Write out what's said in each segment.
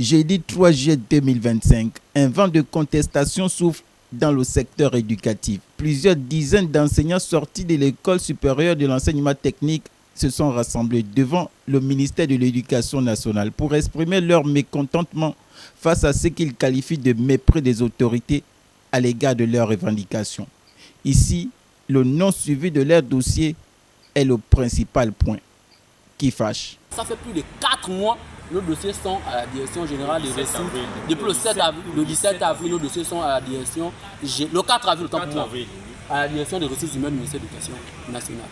Jeudi 3 juillet 2025, un vent de contestation souffle dans le secteur éducatif. Plusieurs dizaines d'enseignants sortis de l'école supérieure de l'enseignement technique se sont rassemblés devant le ministère de l'Éducation nationale pour exprimer leur mécontentement face à ce qu'ils qualifient de mépris des autorités à l'égard de leurs revendications. Ici, le non-suivi de leur dossier est le principal point qui fâche. Ça fait plus de 4 mois. Nos dossiers sont à la direction générale des ressources. Depuis le 17 avril, nos dossiers sont à la direction, le 4 avril, à la direction des ressources humaines du ministère de l'Éducation nationale.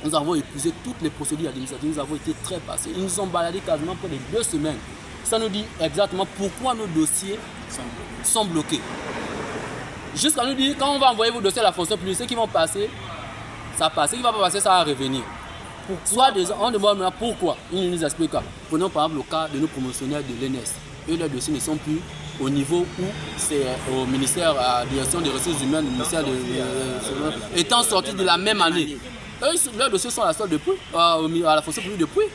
Nous avons épuisé toutes les procédures administratives, nous avons été très passés. Ils nous ont baladé quasiment près de 2 semaines. Ça nous dit exactement pourquoi nos dossiers sont bloqués. Jusqu'à nous dire, quand on va envoyer vos dossiers à la fonction publique, ceux qui vont passer, ça passe. Ce qui ne va pas passer, ça va revenir. Soit on demande maintenant pourquoi. Ils nous expliquent. Prenons par exemple le cas de nos promotionnaires de l'ENS. Eux, leurs dossiers ne sont plus au niveau où c'est au ministère, à la direction des ressources humaines, le ministère étant sortis de la même année. Eux, leurs dossiers sont à la salle depuis, à la fonction publique depuis.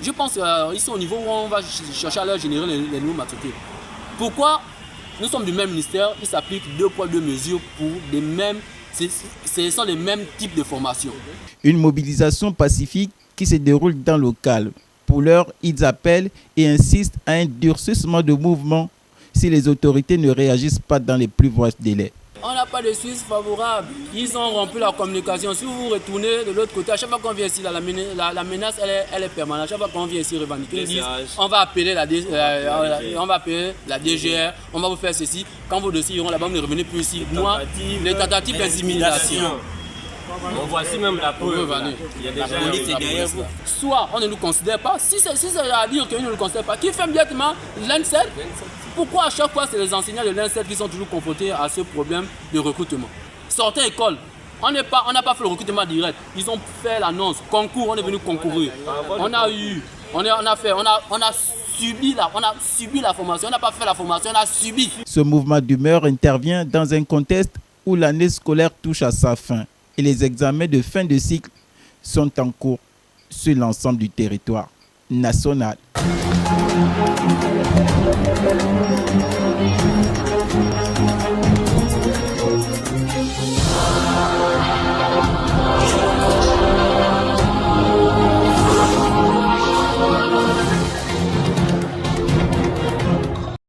Je pense qu'ils sont au niveau où on va chercher à leur générer les nouveaux matricules. Pourquoi nous sommes du même ministère, il s'applique 2 poids 2 mesures pour les mêmes. Ce sont les mêmes types de formations. Une mobilisation pacifique qui se déroule dans le calme. Pour l'heure, ils appellent et insistent à un durcissement de mouvement si les autorités ne réagissent pas dans les plus brefs délais. On n'a pas de suite favorable. Ils ont rompu la communication. Si vous retournez de l'autre côté, à chaque fois qu'on vient ici, la menace elle est permanente. À chaque fois qu'on vient ici revendiquer, ils disent on va appeler la DGR, on va vous faire ceci. Quand vos dossiers iront là-bas, vous ne revenez plus ici. Moi, les tentatives d'intimidation. On voici même la preuve. Il y a déjà la police derrière vous. Soit on ne nous considère pas. Si c'est à dire qu'ils ne nous considèrent pas, qui fait directement l'INSET? Pourquoi à chaque fois c'est les enseignants de l'INSET qui sont toujours confrontés à ce problème de recrutement? Sortez école. On n'a pas fait le recrutement direct. Ils ont fait l'annonce. Concours, on est venu concourir. On a subi la formation. On n'a pas fait la formation, on a subi. Ce mouvement d'humeur intervient dans un contexte où l'année scolaire touche à sa fin et les examens de fin de cycle sont en cours sur l'ensemble du territoire national.